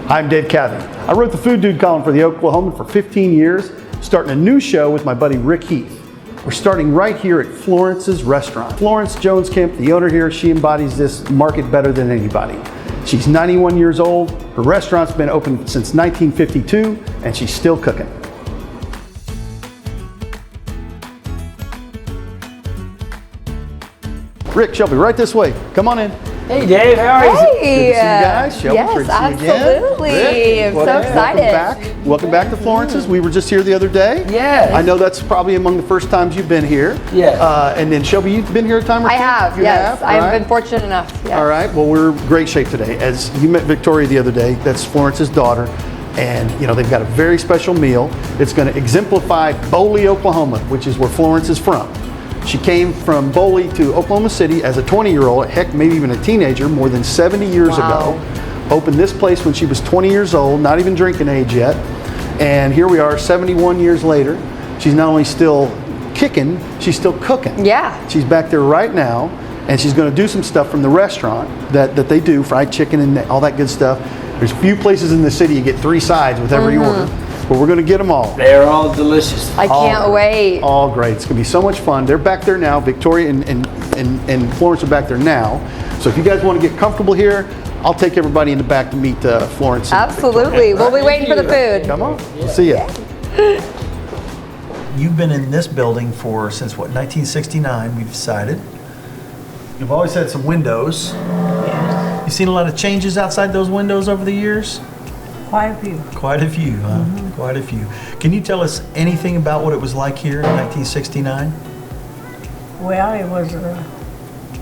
Hi, I'm Dave Cathey. I wrote the Food Dude column for the Oklahoman for 15 years, starting a new show with my buddy Rick Heath. We're starting right here at Florence's restaurant. Florence Jones Kemp, the owner here, she embodies this market better than anybody. She's 91 years old, her restaurant's been open since 1952, and she's still cooking. Rick, Shelby, right this way. Come on in. Hey Dave, how are you? Good to see you guys. Shelby, Yes, great to see you absolutely. again. I'm so excited. Welcome back to Florence's. We were just here the other day. Yes. I know that's probably among the first times you've been here. Yes. And then Shelby, you've been here a time or two? I have, yes. All I've right. been fortunate enough. Yes. All right. Well, we're in great shape today. As you met Victoria the other day, that's Florence's daughter. And you know, they've got a very special meal. It's going to exemplify Boley, Oklahoma, which is where Florence is from. She came from Boley to Oklahoma City as a 20-year-old, heck, maybe even a teenager, more than 70 years ago. Opened this place when she was 20 years old, not even drinking age yet. And here we are 71 years later. She's not only still kicking, she's still cooking. Yeah. She's back there right now, and she's going to do some stuff from the restaurant that they do, fried chicken and all that good stuff. There's a few places in the city you get 3 sides with every order. But we're going to get them all. They're all delicious. I can't wait. All great. It's going to be so much fun. They're back there now. Victoria and Florence are back there now. So if you guys want to get comfortable here, I'll take everybody in the back to meet Florence. Absolutely. We'll be waiting for the food. Come on. We'll see ya. You've been in this building since what, 1969, we've decided. You've always had some windows. Yes, You've seen a lot of changes outside those windows over the years? quite a few. Quite a few, huh? Quite a few. Can you tell us anything about what it was like here in 1969? Well, it was an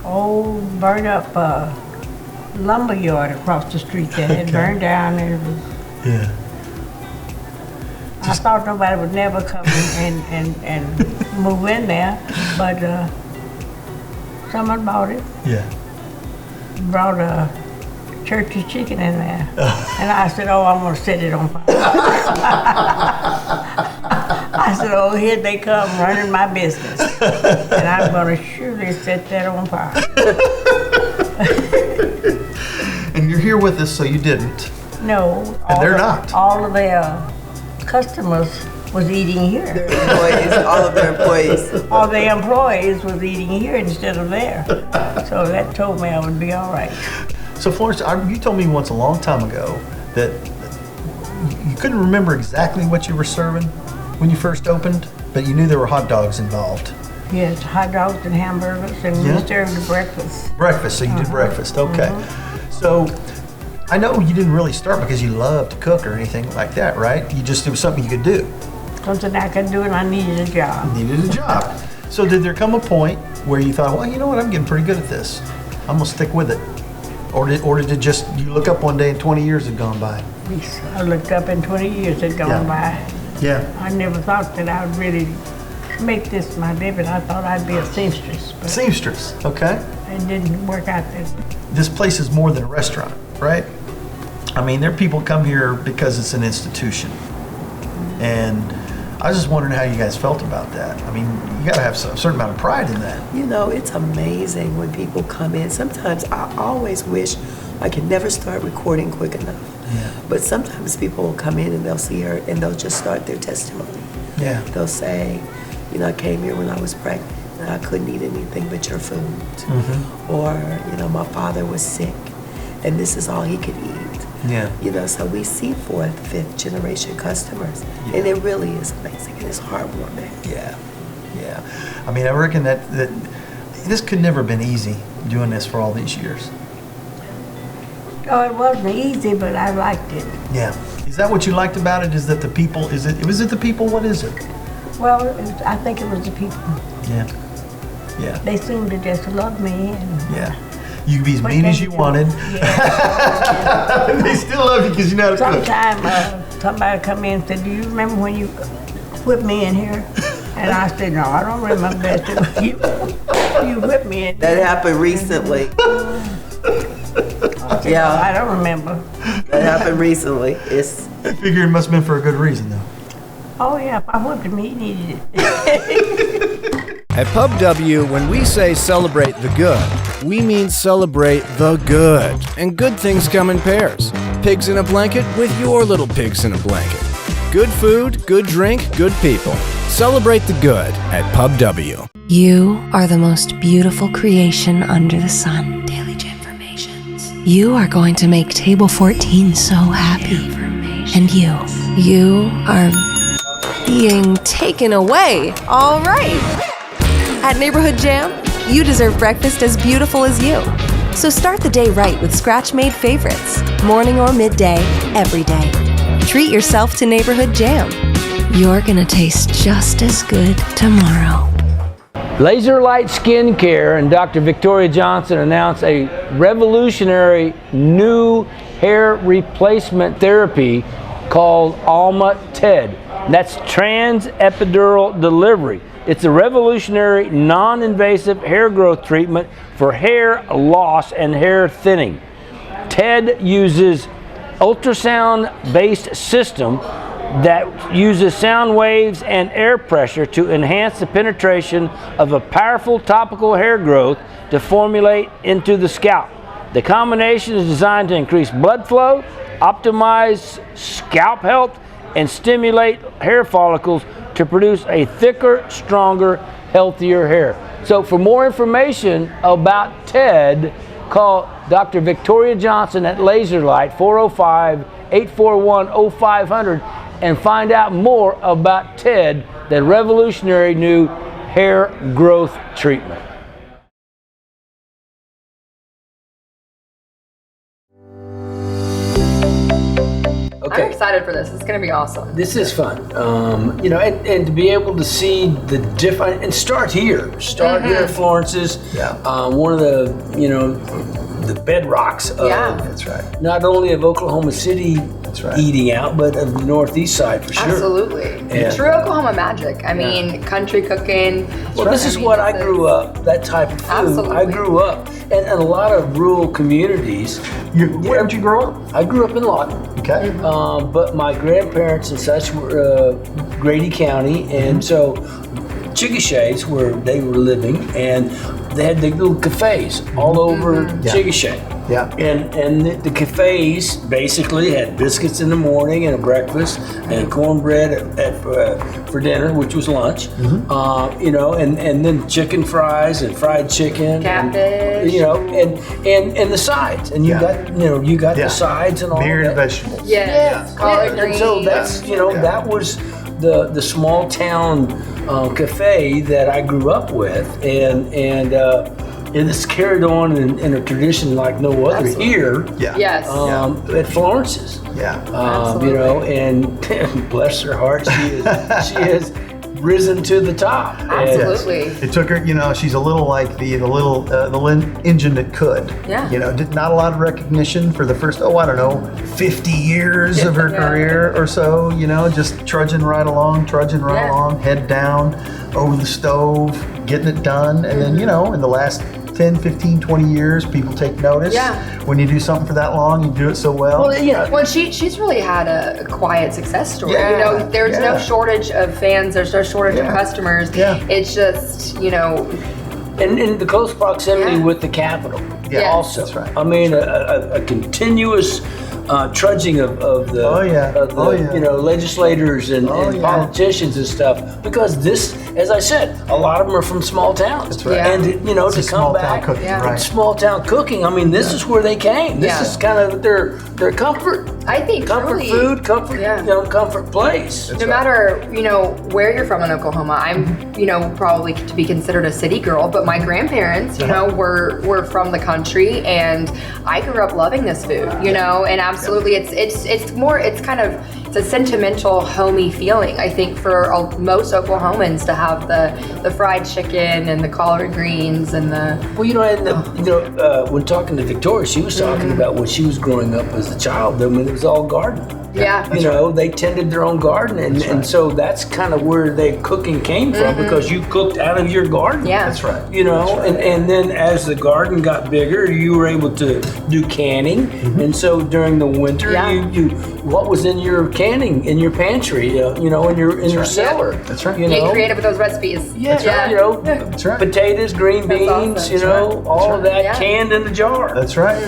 old burned up lumber yard across the street that had burned down, and it was, Yeah. I thought nobody would never come and move in there, but someone bought it, Yeah. brought a church's chicken in there, and I said, oh, I'm gonna set it on fire. I said, oh, here they come running my business, and I'm gonna surely set that on fire. And you're here with us, so you didn't. No. And they're not. All of their customers was eating here. All of their employees. All the employees was eating here instead of there. So that told me I would be all right. So Florence, you told me once a long time ago that you couldn't remember exactly what you were serving when you first opened, but you knew there were hot dogs involved. Yes, hot dogs and hamburgers, and Yeah. we served breakfast. Breakfast, so you did breakfast, okay. So I know you didn't really start because you loved to cook or anything like that, right? It was something you could do. Something I could do, and I needed a job. Needed a job. So did there come a point where you thought, well, you know what, I'm getting pretty good at this. I'm gonna stick with it. Or did it just, you look up one day and 20 years had gone by? I looked up and 20 years had gone by. Yeah. I never thought that I would really make this my living. I thought I'd be a seamstress, but Seamstress, okay. it didn't work out that way. This place is more than a restaurant, right? I mean, there are people come here because it's an institution. And I was just wondering how you guys felt about that. I mean, you gotta have a certain amount of pride in that. You know, it's amazing when people come in. Sometimes I always wish I could never start recording quick enough. Yeah. But sometimes people will come in and they'll see her and they'll just start their testimony. Yeah. They'll say, you know, I came here when I was pregnant and I couldn't eat anything but your food. Or, you know, my father was sick and this is all he could eat. Yeah. You know, so we see 4th, 5th generation customers, and it really is amazing, and it's heartwarming. Yeah. Yeah. I mean, I reckon that this could never have been easy doing this for all these years. Oh, it wasn't easy, but I liked it. Yeah. Is that what you liked about it? Is that the people? Was it the people? What is it? Well, I think it was the people. Yeah. Yeah. They seemed to just love me. And Yeah. You could be as What mean as they you do. wanted. Yeah. They still love you because you know how to cook. Sometime somebody come in and said, do you remember when you whipped me in here? And I said, no, I don't remember that. You whipped me in That here. happened recently. I said, Yeah. "No, I don't remember." That happened recently. I figure it must have been for a good reason, though. Oh yeah, if I whipped him, he needed it. At Pub W, when we say celebrate the good, we mean celebrate the good. And good things come in pairs. pigs in a blanket with your little pigs in a blanket. Good food, good drink, good people. Celebrate the good at Pub W. You are the most beautiful creation under the sun. Daily Informations. You are going to make Table 14 so happy. And you are being taken away. All right. At Neighborhood Jam, you deserve breakfast as beautiful as you. So start the day right with scratch-made favorites. Morning or midday, every day. Treat yourself to Neighborhood Jam. You're gonna taste just as good tomorrow. Laser Light Skincare and Dr. Victoria Johnson announced a revolutionary new hair replacement therapy called Alma TED. That's trans-epidural delivery. It's a revolutionary, non-invasive hair growth treatment for hair loss and hair thinning. TED uses ultrasound-based system that uses sound waves and air pressure to enhance the penetration of a powerful topical hair growth to formulate into the scalp. The combination is designed to increase blood flow, optimize scalp health, and stimulate hair follicles to produce a thicker, stronger, healthier hair. So for more information about TED, call Dr. Victoria Johnson at Laserlight 405-841-0500 and find out more about TED, the revolutionary new hair growth treatment. I'm excited for this. It's going to be awesome. This is fun, and to be able to see the different, and start here here at Florence's, one of the, the bedrocks of, That's right. not only of Oklahoma City eating out, but of the Northeast side for sure. Absolutely. Yeah. True Oklahoma magic. I mean, country cooking. Well, this is what I grew up, that type of food. Absolutely. I grew up in a lot of rural communities. Where did you grow up? I grew up in Lawton. Okay. But my grandparents and such were Grady County, and so Chickashays where they were living, and they had the little cafes all over Chickasha. Yeah. And the cafes basically had biscuits in the morning and a breakfast, and cornbread for dinner, which was lunch. And then chicken fries and fried chicken, Cabbage. and the sides, and you got the sides and all Myriad that. vegetables. Yes. Collard And greens. so that's that was the small town cafe that I grew up with, and it's carried on in a tradition like no other here. Yeah. Yes. At Florence's. Yeah. And bless her heart, she has risen to the top. Absolutely. It took her, she's a little like the engine that could. Yeah. Did not a lot of recognition for the first, 50 years of her career or so, just trudging right along, head down, over the stove, getting it done. And then, in the last 10, 15, 20 years, people take notice. Yeah. When you do something for that long, you do it so well. Well, she's really had a quiet success story. Yeah. There's no shortage of fans. There's no shortage of customers. Yeah. It's just, And in the close proximity with the Capitol. Yeah. Also. That's right. I mean, a continuous trudging of the legislators and politicians and stuff, because this, as I said, a lot of them are from small towns. That's right. And It's to come small town back, cooking, right. small town cooking. I mean, this is where they came. This is kind of their comfort. I think Comfort truly, food, comfort place. no matter, where you're from in Oklahoma, I'm, probably to be considered a city girl, but my grandparents, were from the country, and I grew up loving this food, and absolutely, it's a sentimental, homey feeling, I think, for most Oklahomans to have the fried chicken and the collard greens and the... Well, when talking to Victoria, she was talking about when she was growing up as a child. I mean, it was all garden. Yeah. They tended their own garden, and so that's kind of where the cooking came from, because you cooked out of your garden. Yeah. That's right. And then as the garden got bigger, you were able to do canning, and so during the winter, you what was in your can canning in your pantry, in your cellar. That's right. Get creative with those recipes. Yeah, That's right. potatoes, green beans, awesome. all of that Yeah. canned in the jar. That's right.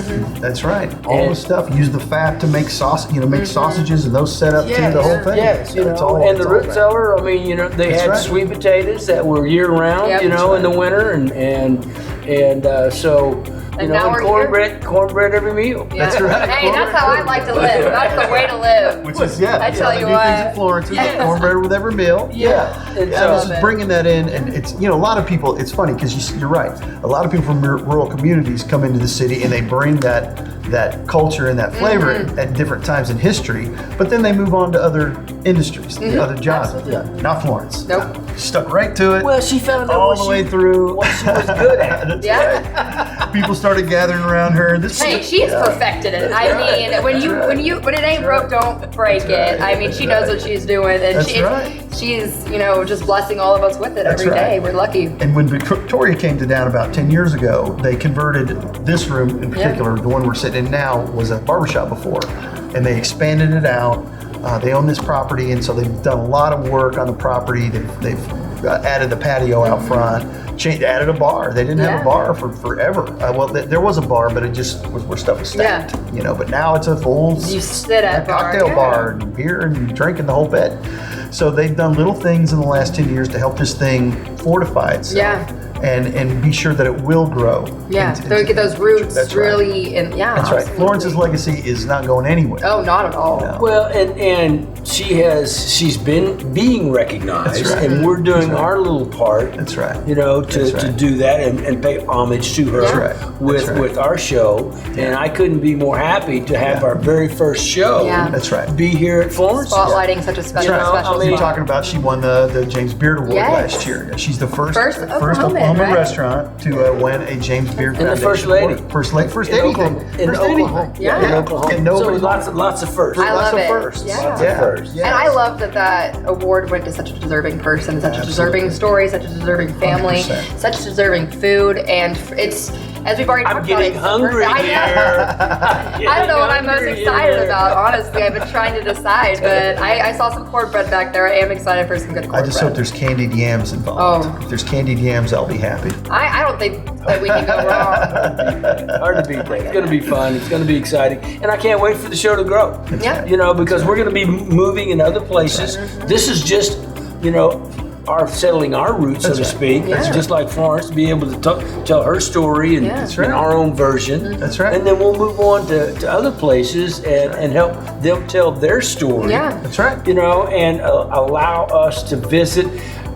That's right. All the stuff. Use the fat to make sauce. Make sausages and those set up too. The whole thing. Yes, and the root cellar. I mean, they That's had right. sweet potatoes that were year round. Yep. In the winter, and so. And now we're cornbread every meal. Yeah. That's right. Hey, that's how I like to live. That's the way to live. Which is I tell you the new things what. at Florence is cornbread with every meal. And Yeah, so- this is bringing that in, and it's a lot of people. It's funny because you're right. A lot of people from rural communities come into the city and they bring that culture and that flavor at different times in history. But then they move on to other industries, other jobs. Absolutely. Not Florence. Nope. Stuck right to it. Well, she found out all what the way she- through. what she was good at. That's Yeah. right. People started gathering around her. Hey, she's perfected it. I mean, when it ain't broke, don't break it. I mean, she knows what she's doing, and That's right. she's just blessing all of us with it That's every day. right. We're lucky. And when Victoria came to town about 10 years ago, they converted this room in particular, the one we're sitting in now, was a barbershop before. And they expanded it out. They own this property, and so they've done a lot of work on the property. They've added the patio out front, added a bar. They didn't have a bar for forever. There was a bar, but it just was where stuff was stacked. But now it's a full You sit at a bar, cocktail yeah. bar and beer and drinking the whole bit. So they've done little things in the last 10 years to help this thing fortify itself. Yeah. And be sure that it will grow. Yeah, into- so we get those roots That's right. really, and yeah. That's right. absolutely. Florence's legacy is not going anywhere. Oh, not at all. No. Well, and she's been being recognized, That's right. and we're doing That's right. our little part. That's right. To That's right. do that and pay homage to her That's right. with That's right. with our show. And I couldn't be more happy to have our very first show Yeah. That's right. be here at Florence. Spotlighting such a special, That's right. special I mean, You're spot. talking about she won the James Beard Award Yes. last year. She's the first Oklahoman, Oklahoma right? restaurant to win a James Beard And the Foundation first lady. Award. First lady. First In anything. Oklahoma. In First Oklahoma. anything. Yeah. In Oklahoma. And So nobody- lots of firsts. I Lots love of it. firsts. Yeah. Lots of firsts. Yes. And I love that award went to such a deserving person, such a deserving story, such a deserving family, 100%. such deserving food, and it's, as we've already I'm talked about, getting it's hungry I here. know. I don't know what I'm most Getting excited hungry about, here. honestly. I've been trying to decide, but I saw some cornbread back there. I am excited for some good cornbread. I just hope there's candied yams involved. Oh. If there's candied yams, I'll be happy. I don't think that we can go wrong. Hard to beat that. It's going to be fun. It's going to be exciting, and I can't wait for the show to grow. Yeah. Because we're going to be moving in other places. This is just, our settling our roots, so That's to right. speak. Yeah. It's just like Florence, to be able to tell her story and Yeah. That's right. in our own version. That's right. And then we'll move on to other places and help them tell their story. Yeah. That's right. And allow us to visit.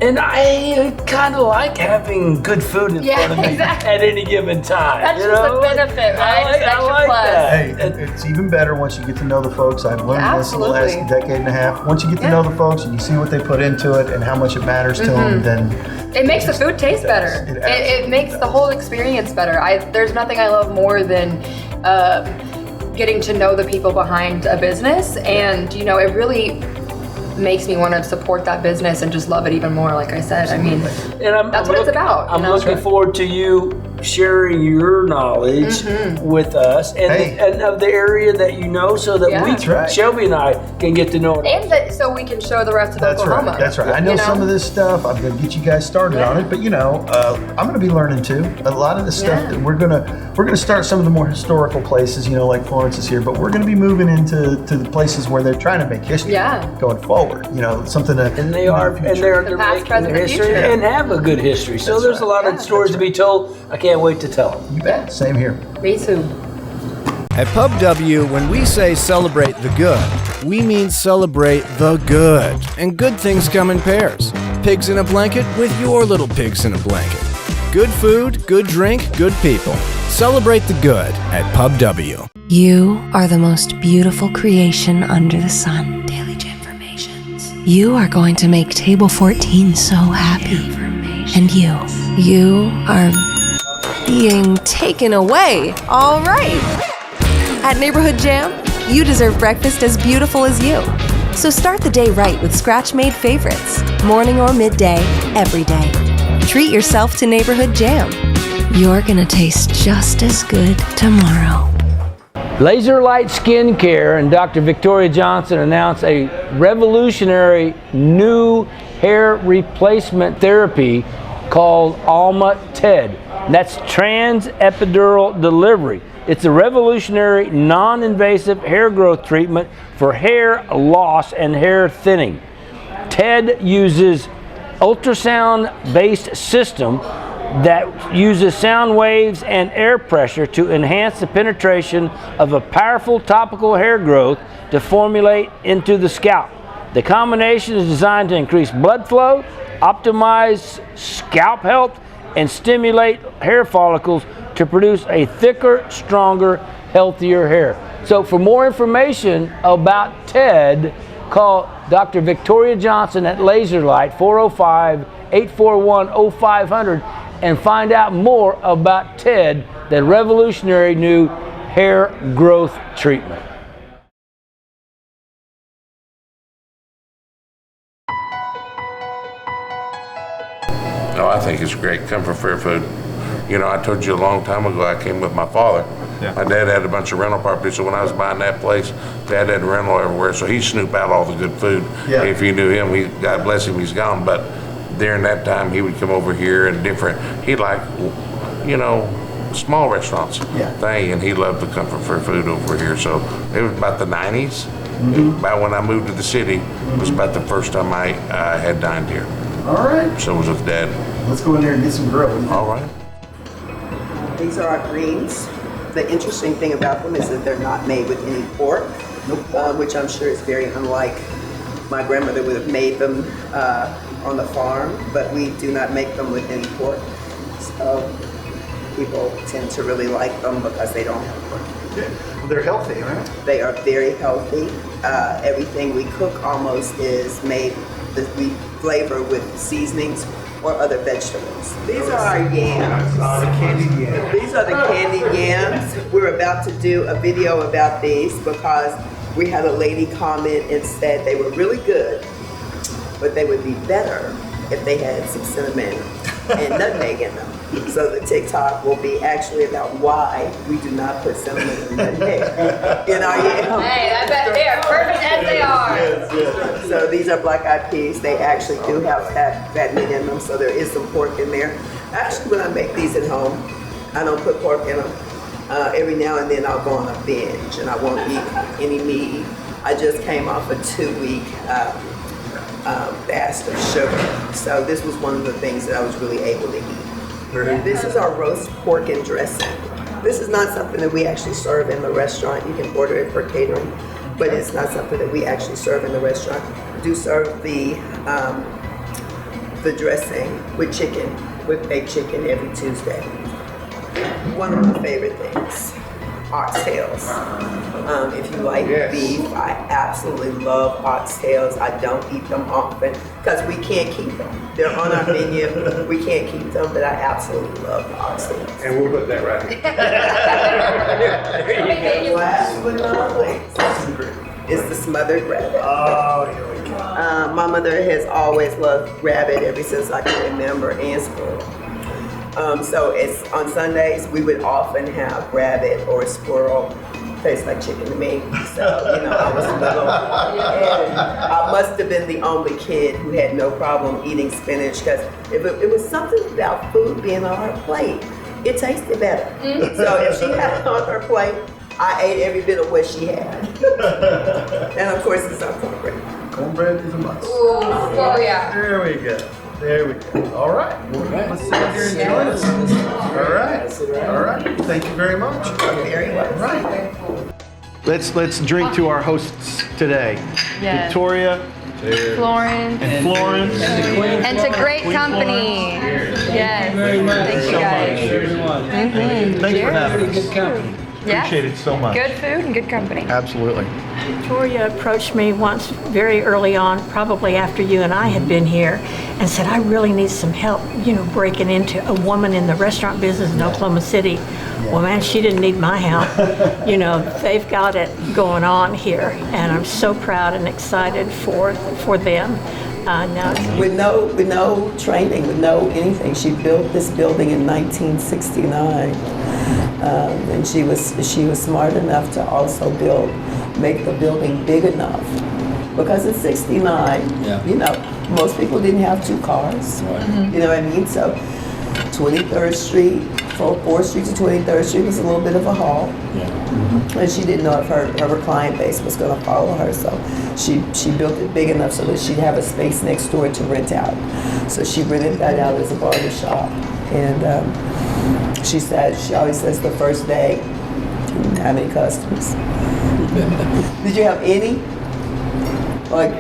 And I kind of like having good food in Yeah, front of me exactly. at any given time. That's just a benefit, right? I It's an extra like plus. that. Hey, it's even better once you get to know the folks. I've learned this in the last Absolutely. decade and a half. Once you get to know the folks and you see what they put into it and how much it matters to them, then It makes the food taste better. It It makes the whole experience better. There's nothing I love more than getting to know the people behind a business, and it really makes me want to support that business and just love it even more. Like I said, I mean, And that's what it's about. I'm looking forward to you sharing your knowledge with us and of the area that you know, so that Yeah. we, That's right. Shelby and I, can get to know it. and that so we can show the rest of that's Oklahoma. right. That's right. I know some of this stuff. I'm going to get you guys started on it, but I'm going to be learning too. A lot of the stuff Yeah. that we're going to start some of the more historical places, like Florence is here, but we're going to be moving into the places where they're trying to make history going forward. Something that And they're The past, making present, their and history future. and have a good history. So That's there's a right. lot of stories to be told. I can't wait to tell them. you bet. Same here. Me too. At Pub W, when we say celebrate the good, we mean celebrate the good. And good things come in pairs. Pigs in a blanket with your little pigs in a blanket. Good food, good drink, good people. Celebrate the good at Pub W. You are the most beautiful creation under the sun. Daily Informations. You are going to make Table 14 so happy. And you are being taken away. All right. At Neighborhood Jam, you deserve breakfast as beautiful as you. So start the day right with scratch-made favorites, morning or midday, every day. Treat yourself to Neighborhood Jam. You're gonna taste just as good tomorrow. Laser Light Skincare and Dr. Victoria Johnson announced a revolutionary new hair replacement therapy called Alma TED. That's trans-epidural delivery. It's a revolutionary, non-invasive hair growth treatment for hair loss and hair thinning. TED uses ultrasound-based system that uses sound waves and air pressure to enhance the penetration of a powerful topical hair growth to formulate into the scalp. The combination is designed to increase blood flow, optimize scalp health, and stimulate hair follicles to produce a thicker, stronger, healthier hair. So for more information about TED, call Dr. Victoria Johnson at Laserlight, 405-841-0500, and find out more about TED, the revolutionary new hair growth treatment. No, I think it's great. Comfort fair food. You know, I told you a long time ago I came with my father. Yeah. My dad had a bunch of rental properties, so when I was buying that place, Dad had rental everywhere, so he snooped out all the good food. Yeah. If you knew him, God bless him, he's gone. But during that time, he would come over here and he liked, you know, small restaurants thing, and he loved the comfort fair food over here. So it was about the 90s. About when I moved to the city, it was about the first time I had dined here. All right. So it was with Dad. Let's go in there and get some grilled. All right. These are our greens. The interesting thing about them is that they're not made with any pork, which I'm sure is very unlike my grandmother would have made them on the farm, but we do not make them with any pork. So people tend to really like them because they don't have pork. Well, they're healthy, right? They are very healthy. Everything we cook almost is made, we flavor with seasonings or other vegetables. These are our yams. The candied yams. These are the candied yams. We're about to do a video about these because we had a lady comment and said they were really good, but they would be better if they had some cinnamon and nutmeg in them. So the TikTok will be actually about why we do not put cinnamon and nutmeg in our yams. Hey, I bet they are perfect as they are. So these are black-eyed peas. They actually do have fat meat in them, so there is some pork in there. Actually, when I make these at home, I don't put pork in them. Every now and then I'll go on a binge and I won't eat any meat. I just came off a 2-week fast of sugar. So this was one of the things that I was really able to eat. This is our roast pork and dressing. This is not something that we actually serve in the restaurant. You can order it for catering, but it's not something that we actually serve in the restaurant. We do serve the dressing with chicken, with baked chicken every Tuesday. One of my favorite things, oxtails. If you like beef, I absolutely love oxtails. I don't eat them often because we can't keep them. They're on our menu. We can't keep them, but I absolutely love the oxtails. And we'll put that right here. Last but not least is the smothered rabbit. Oh, here we go. My mother has always loved rabbit ever since I can remember, and squirrel. So it's on Sundays we would often have rabbit or squirrel. Tastes like chicken to me. So you know, I was little, and I must have been the only kid who had no problem eating spinach because if it was something about food being on her plate, it tasted better. So if she had it on her plate, I ate every bit of what she had. And of course, it's our cornbread. Cornbread is a must. Oh yeah. There we go. There we go. All right. Let's sit here and join us. All right. All right. Thank you very much. Very well. All right. Let's drink to our hosts today. Yes. Victoria Florence. and Florence. And to great company. Yes. Thank you guys. Thanks for having us. Yeah. Appreciate it so much. Good food and good company. Absolutely. Victoria approached me once very early on, probably after you and I had been here, and said, I really need some help, you know, breaking into a woman in the restaurant business in Oklahoma City. Well, man, she didn't need my help. You know, they've got it going on here, and I'm so proud and excited for them. Now, With no training, with no anything. She built this building in 1969. And she was smart enough to also make the building big enough. Because in '69, you know, most people didn't have 2 cars. Right. You know what I mean? So 23rd Street, 4th Street to 23rd Street was a little bit of a haul. Yeah. And she didn't know if her client base was going to follow her, so she built it big enough so that she'd have a space next door to rent out. So she rented that out as a barber shop. And she always says the first day, didn't have any customers. Did you have any? Like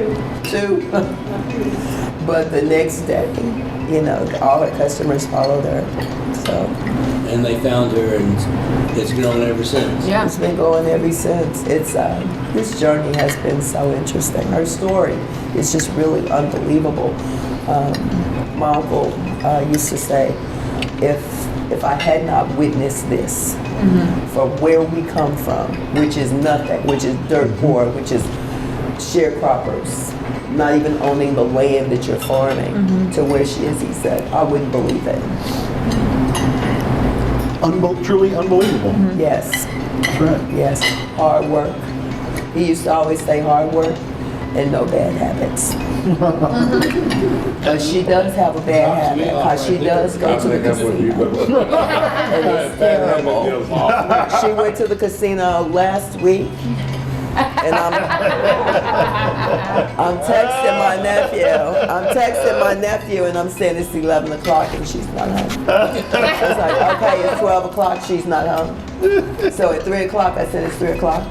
2? But the next day, you know, all her customers followed her. So. And they found her, and it's grown ever since. Yeah, it's been going ever since. It's this journey has been so interesting. Her story is just really unbelievable. My uncle used to say, if I had not witnessed this, from where we come from, which is nothing, which is dirt poor, which is sharecroppers, not even owning the land that you're farming, to where she is, he said, I wouldn't believe it. Truly unbelievable. Yes. That's right. Yes. Hard work. He used to always say hard work and no bad habits. But she does have a bad habit because she does go to the casino. And it's terrible. She went to the casino last week. And I'm texting my nephew, and I'm saying it's 11 o'clock and she's not home. It's like, okay, it's 12 o'clock, she's not home. So at 3 o'clock, I said, it's 3 o'clock.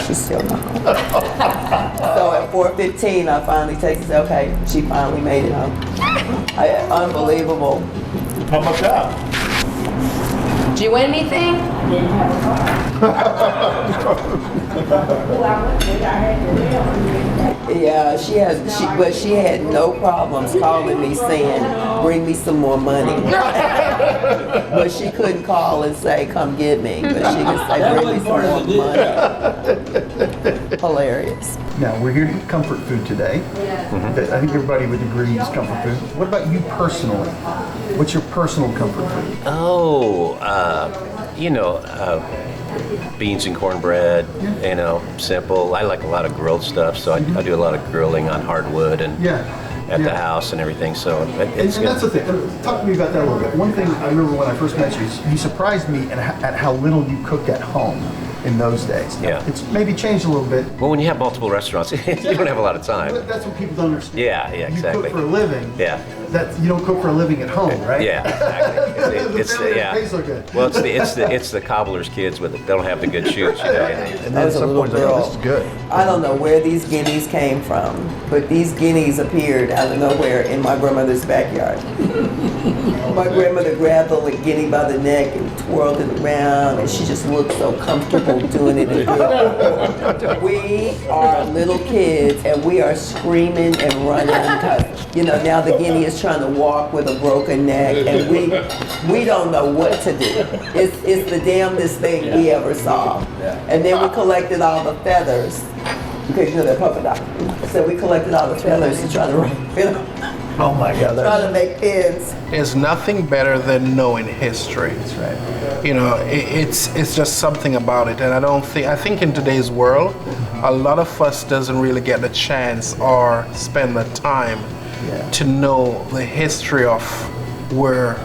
She's still not home. So at 4:15, I finally text and said, okay, she finally made it home. Unbelievable. How about that? Did you win anything? Yeah, but she had no problems calling me saying, bring me some more money. But she couldn't call and say, come get me. But she could say, bring me some more money. Hilarious. Now, we're here to eat comfort food today. I think everybody would agree it's comfort food. What about you personally? What's your personal comfort food? Oh, beans and cornbread, simple. I like a lot of grilled stuff, so I do a lot of grilling on hardwood and at the house and everything. So it's and that's the thing. Talk to me about that a little bit. One thing I remember when I first met you, you surprised me at how little you cooked at home in those days. Yeah. It's maybe changed a little bit. Well, when you have multiple restaurants, you don't have a lot of time. But that's what people don't understand. Yeah, exactly. You cook for a living. Yeah. That you don't cook for a living at home, right? Yeah, exactly. It's pays so good. Well, it's the cobbler's kids they don't have the good shoots, And then at some point, this is good. I don't know where these guineas came from, but these guineas appeared out of nowhere in my grandmother's backyard. My grandmother grabbed the guinea by the neck and twirled it around, and she just looked so comfortable doing it. We are little kids, and we are screaming and running because, now the guinea is trying to walk with a broken neck, and we don't know what to do. It's the damnedest thing we ever saw. And then we collected all the feathers, because they're puppet dog. So we collected all the feathers to try to Oh my God! Try to make pins. There's nothing better than knowing history. That's right. It's just something about it, and I think in today's world, a lot of us doesn't really get the chance or spend the time to know the history of where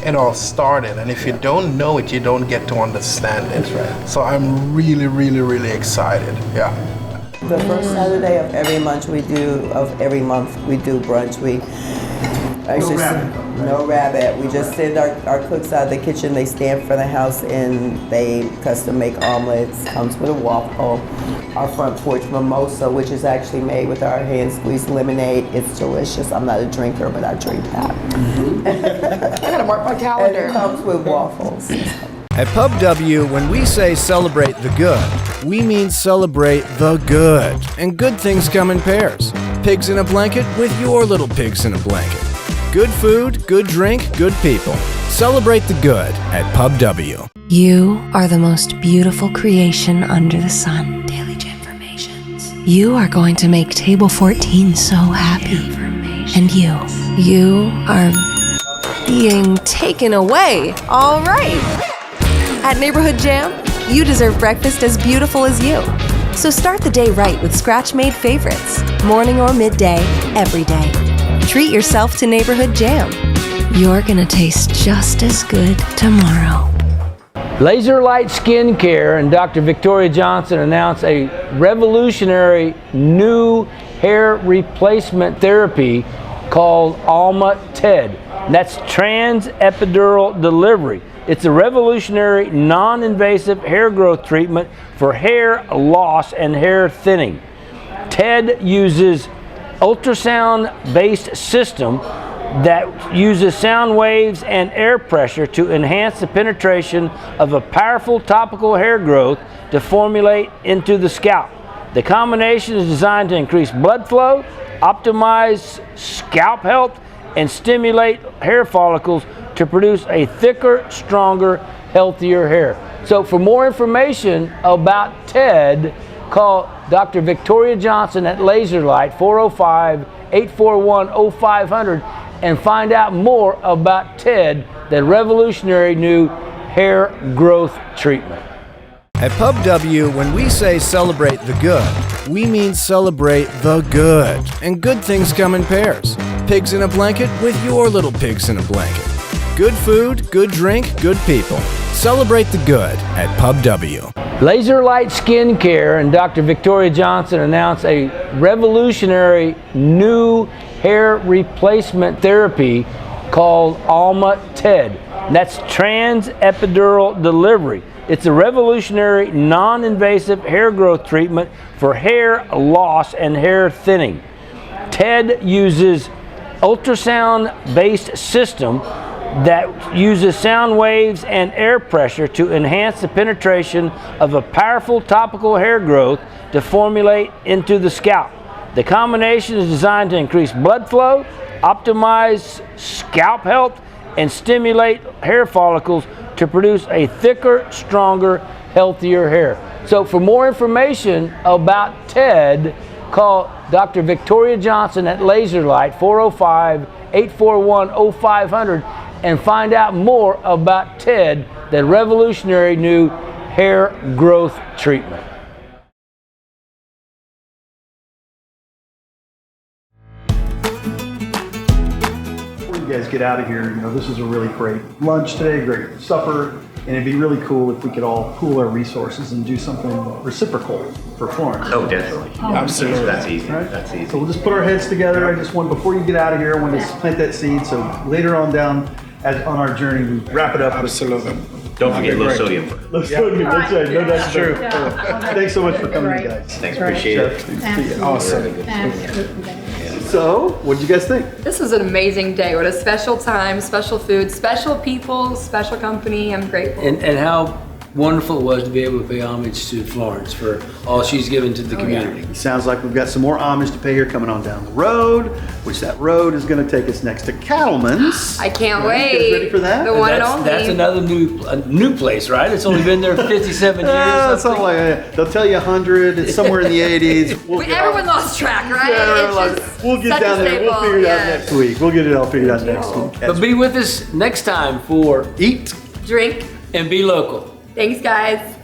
it all started. And if you don't know it, you don't get to understand it. That's right. So I'm really, really, really excited. Yeah. The first Saturday of every month we do brunch. We actually no rabbit. We just send our cooks out of the kitchen. They stand for the house and they custom make omelets. Comes with a waffle. Our front porch mimosa, which is actually made with our hand squeezed lemonade. It's delicious. I'm not a drinker, but I drink that. I gotta mark my calendar. And it comes with waffles. At Pub W, when we say celebrate the good, we mean celebrate the good. And good things come in pairs. Pigs in a blanket with your little pigs in a blanket. Good food, good drink, good people. Celebrate the good at Pub W. You are the most beautiful creation under the sun. Daily Informations. You are going to make Table 14 so happy. And you are being taken away. All right. At Neighborhood Jam, you deserve breakfast as beautiful as you. So start the day right with scratch-made favorites, morning or midday, every day. Treat yourself to Neighborhood Jam. You're gonna taste just as good tomorrow. Laser Light Skin Care and Dr. Victoria Johnson announced a revolutionary new hair replacement therapy called Alma TED. That's trans-epidural delivery. It's a revolutionary, non-invasive hair growth treatment for hair loss and hair thinning. TED uses ultrasound-based system that uses sound waves and air pressure to enhance the penetration of a powerful topical hair growth to formulate into the scalp. The combination is designed to increase blood flow, optimize scalp health, and stimulate hair follicles to produce a thicker, stronger, healthier hair. So for more information about TED, call Dr. Victoria Johnson at Laserlight 405-841-0500 and find out more about TED, the revolutionary new hair growth treatment. At Pub W, when we say celebrate the good, we mean celebrate the good. And good things come in pairs. Pigs in a blanket with your little pigs in a blanket. Good food, good drink, good people. Celebrate the good at Pub W. Laser Light Skin Care and Dr. Victoria Johnson announced a revolutionary new hair replacement therapy called Alma TED. That's trans-epidural delivery. It's a revolutionary, non-invasive hair growth treatment for hair loss and hair thinning. TED uses ultrasound-based system that uses sound waves and air pressure to enhance the penetration of a powerful topical hair growth to formulate into the scalp. The combination is designed to increase blood flow, optimize scalp health, and stimulate hair follicles to produce a thicker, stronger, healthier hair. So for more information about TED, call Dr. Victoria Johnson at Laserlight 405-841-0500 and find out more about TED, the revolutionary new hair growth treatment. Before you guys get out of here, this is a really great lunch today, great supper, and it'd be really cool if we could all pool our resources and do something reciprocal for Florence. Oh, definitely. Absolutely. That's easy. Right? That's easy. So we'll just put our heads together. I just want, before you get out of here, I want to plant that seed. So later on down on our journey, we wrap it up. Absolutely. Don't forget low sodium. Low sodium, that's right. No, that's true. Thanks so much for coming, guys. Thanks, appreciate it. Awesome. So, what did you guys think? This was an amazing day. What a special time, special food, special people, special company. I'm grateful. And how wonderful it was to be able to pay homage to Florence for all she's given to the community. It sounds like we've got some more homage to pay here coming on down the road, which that road is going to take us next to Cattleman's. I can't Right? You wait. guys ready for that? The one and only. That's another new place, right? It's only been there 57 years. Something like that. They'll tell you 100. It's somewhere in the 80s. Everyone lost track, right? We'll get down there. We'll figure it out next week. We'll get it all figured out next week. But be with us next time for Eat, Drink, and Be Local. Thanks, guys.